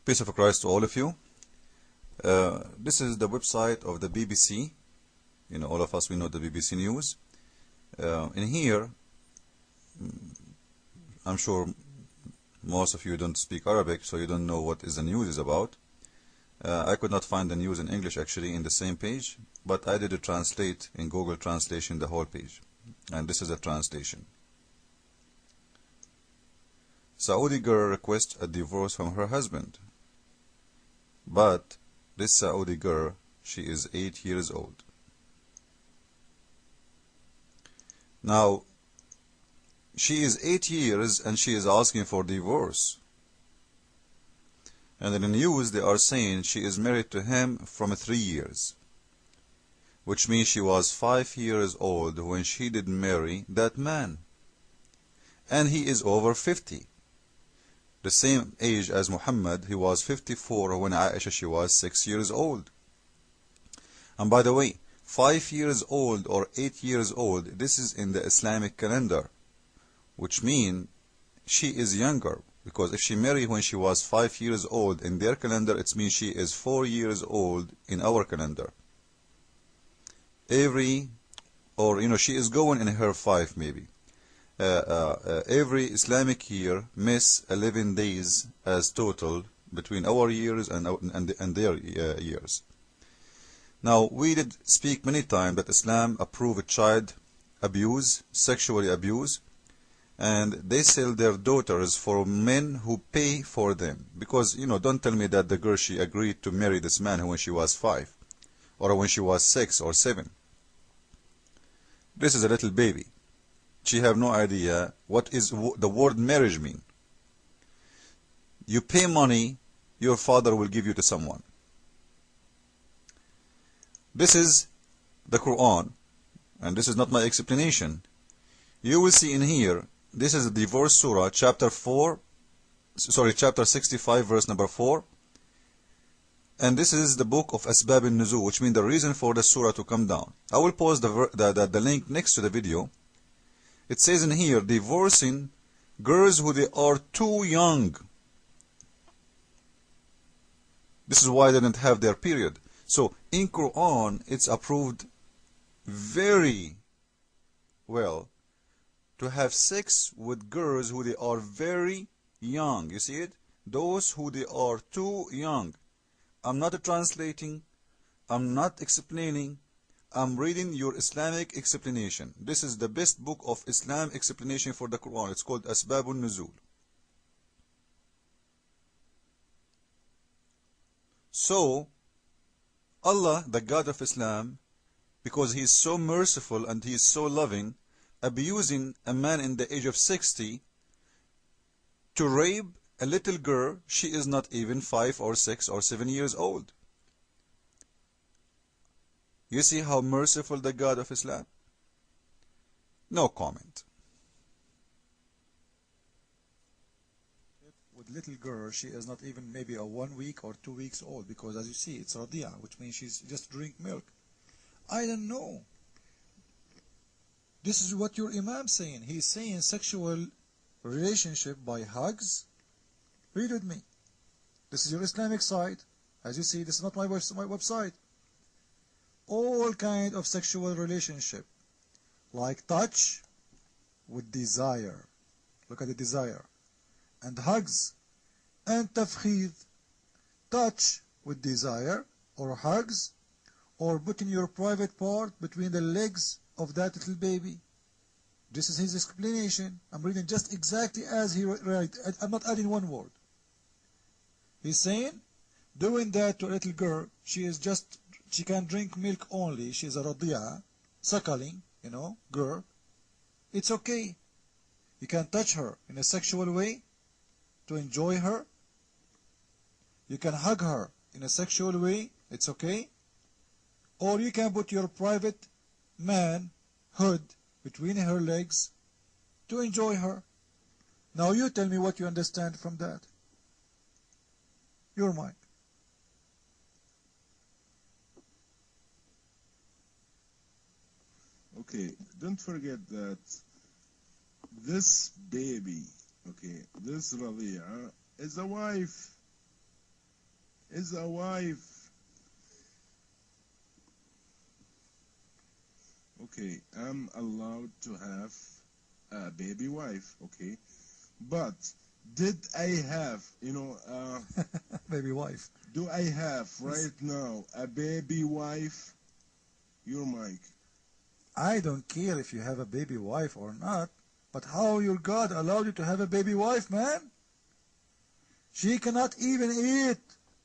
Peace of Christ to all of you. This is the website of the BBC. You know, all of us, we know the BBC News. In here, I'm sure most of you don't speak Arabic, so you don't know what is the news is about. I could not find the news in English actually in the same page, but I did a translate in Google Translation the whole page. And this is a translation. Saudi girl requests a divorce from her husband. But this Saudi girl, she is 8 years old. Now, she is 8 years and she is asking for divorce. And in the news they are saying she is married to him from 3 years. Which means she was 5 years old when she did marry that man. And he is over 50. The same age as Muhammad, he was 54 when Aisha, she was 6 years old. And by the way, 5 years old or 8 years old, this is in the Islamic calendar. Which means she is younger. Because if she married when she was 5 years old in their calendar, it means she is 4 years old in our calendar. She is going in her 5 maybe. Every Islamic year miss 11 days as total between our years and their years. Now, we did speak many times that Islam approve child abuse, sexually abuse, and they sell their daughters for men who pay for them. Because, don't tell me that the girl, she agreed to marry this man when she was 5, or when she was 6 or 7. This is a little baby. She have no idea what is the word marriage mean. You pay money, your father will give you to someone. This is the Quran, and this is not my explanation. You will see in here, this is the divorce surah, chapter 65, verse number 4. And this is the book of Asbab Al-Nuzul, which means the reason for the surah to come down. I will post the link next to the video. It says in here, divorcing girls who they are too young. This is why they didn't have their period. So in Quran, it's approved very well to have sex with girls who they are very young. You see it? Those who they are too young. I'm not translating. I'm not explaining. I'm reading your Islamic explanation. This is the best book of Islam explanation for the Quran. It's called Asbab Al-Nuzul. So, Allah, the God of Islam, because He is so merciful and He is so loving, abusing a man in the age of 60 to rape a little girl, she is not even 5 or 6 or 7 years old. You see how merciful the God of Islam? No comment. With little girl, she is not even maybe a 1 week or 2 weeks old, because as you see, it's radia, which means she's just drink milk. I don't know. This is what your Imam saying. He's saying sexual relationship by hugs. Read with me. This is your Islamic site. As you see, this is not my website. All kind of sexual relationship, like touch with desire. Look at the desire. And hugs and tafkhid. Touch with desire, or hugs, or putting your private part between the legs of that little baby. This is his explanation. I'm reading just exactly as he wrote. I'm not adding one word. He's saying, doing that to a little girl, she can drink milk only. She's a radia, suckling, girl. It's okay. You can touch her in a sexual way to enjoy her. You can hug her in a sexual way. It's okay. Or you can put your private manhood between her legs to enjoy her. Now you tell me what you understand from that. Your mind. Okay, don't forget that this baby, okay, this Radia is a wife is a wife. Okay, I'm allowed to have a baby wife, okay? But did I have, Baby wife. do I have right now a baby wife? Your mic. I don't care if you have a baby wife or not, but how your God allowed you to have a baby wife, man? She cannot even eat.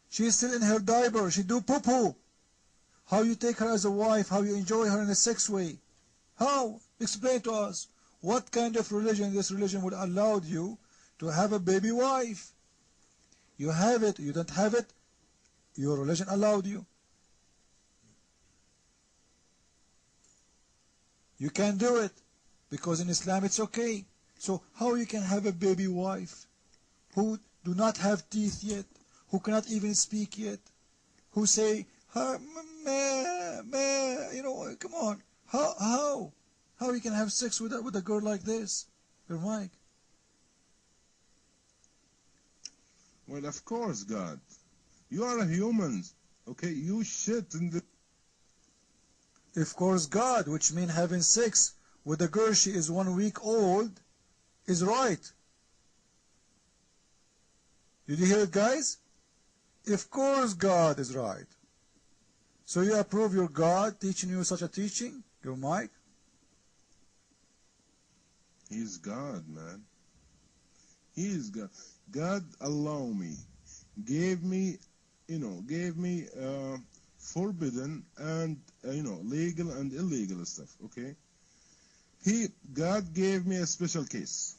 She's still in her diaper. She do poo-poo. How you take her as a wife, how you enjoy her in a sex way. How? Explain to us. What kind of religion this religion would allow you to have a baby wife? You have it, you don't have it, your religion allowed you. You can do it, because in Islam it's okay. So how you can have a baby wife who do not have teeth yet, who cannot even speak yet, who say, meh, come on. How you can have sex with a girl like this? Your mic. Well, of course, God. You are a human, okay? You shit in the... Of course, God, which means having sex with a girl she is 1 week old, is right. Did you hear it, guys? Of course, God is right. So you approve your God teaching you such a teaching? Your mic? He's God, man. He is God. God allow me, gave me forbidden and legal and illegal stuff. Okay. God gave me a special case.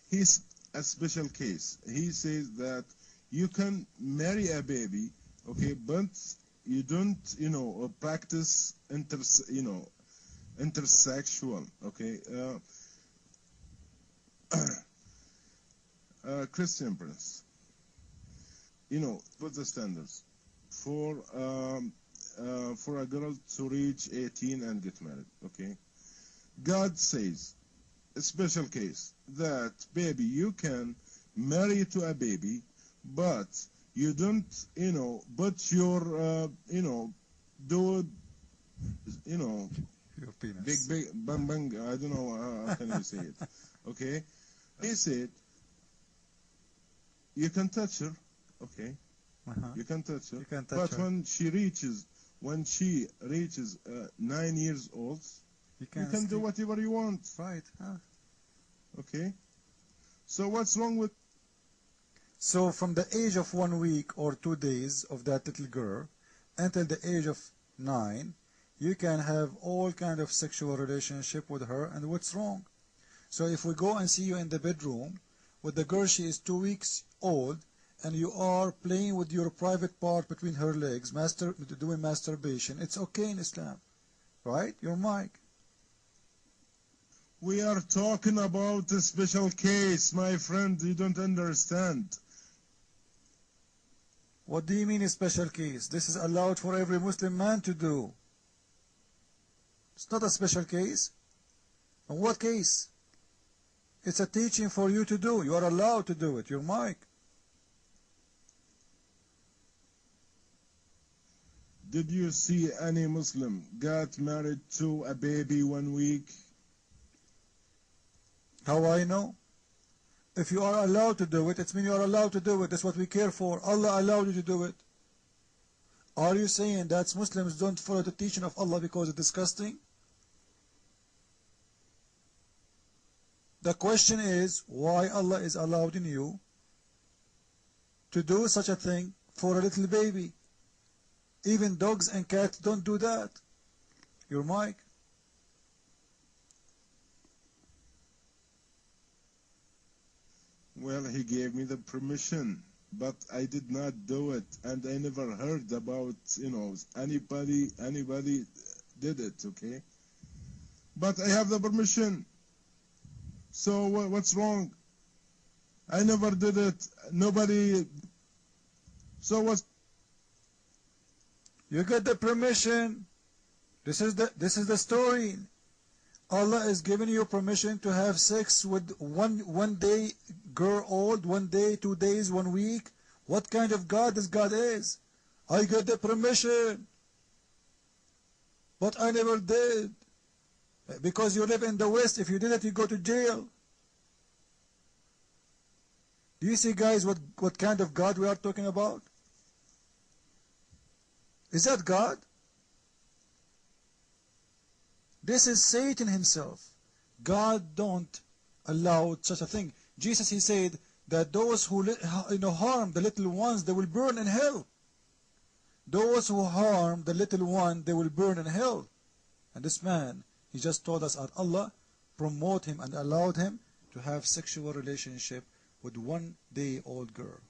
He's a special case. He says that you can marry a baby, okay, but you don't practice intersexual, okay. Christian Prince, put the standards for a girl to reach 18 and get married. Okay, God says a special case that baby you can marry to a baby, but you don't but your do Your penis. big bang bang. I don't know how can you say it. Okay, he said. You can touch her, okay? You can touch her. You can touch but her. when she reaches 9 years old, you can do whatever you want. Right. Huh? Okay? So what's wrong with... So from the age of 1 week or 2 days of that little girl until the age of 9, you can have all kind of sexual relationship with her, and what's wrong? So if we go and see you in the bedroom with the girl, she is 2 weeks old, and you are playing with your private part between her legs, doing masturbation, it's okay in Islam, right? Your mic. We are talking about a special case, my friend. You don't understand. What do you mean a special case? This is allowed for every Muslim man to do. It's not a special case. And what case? It's a teaching for you to do. You are allowed to do it. Your mic. Did you see any Muslim got married to a baby 1 week? How I know? If you are allowed to do it, it means you are allowed to do it. That's what we care for. Allah allowed you to do it. Are you saying that Muslims don't follow the teaching of Allah because it's disgusting? The question is, why Allah is allowing you to do such a thing for a little baby? Even dogs and cats don't do that. Your mic. Well, he gave me the permission, but I did not do it, and I never heard about, anybody did it, okay? But I have the permission. So what's wrong? I never did it. Nobody. So what's... You get the permission. This is the story. Allah is giving you permission to have sex with one day girl old, 1 day, 2 days, 1 week, What kind of God this God is? I got the permission, but I never did. Because you live in the West, if you did it, you go to jail. Do you see, guys, what kind of God we are talking about? Is that God? This is Satan himself. God don't allow such a thing. Jesus, he said that those who harm the little ones, they will burn in hell. Those who harm the little one, they will burn in hell. And this man, he just told us that Allah promote him and allowed him to have sexual relationship with 1-day-old girl.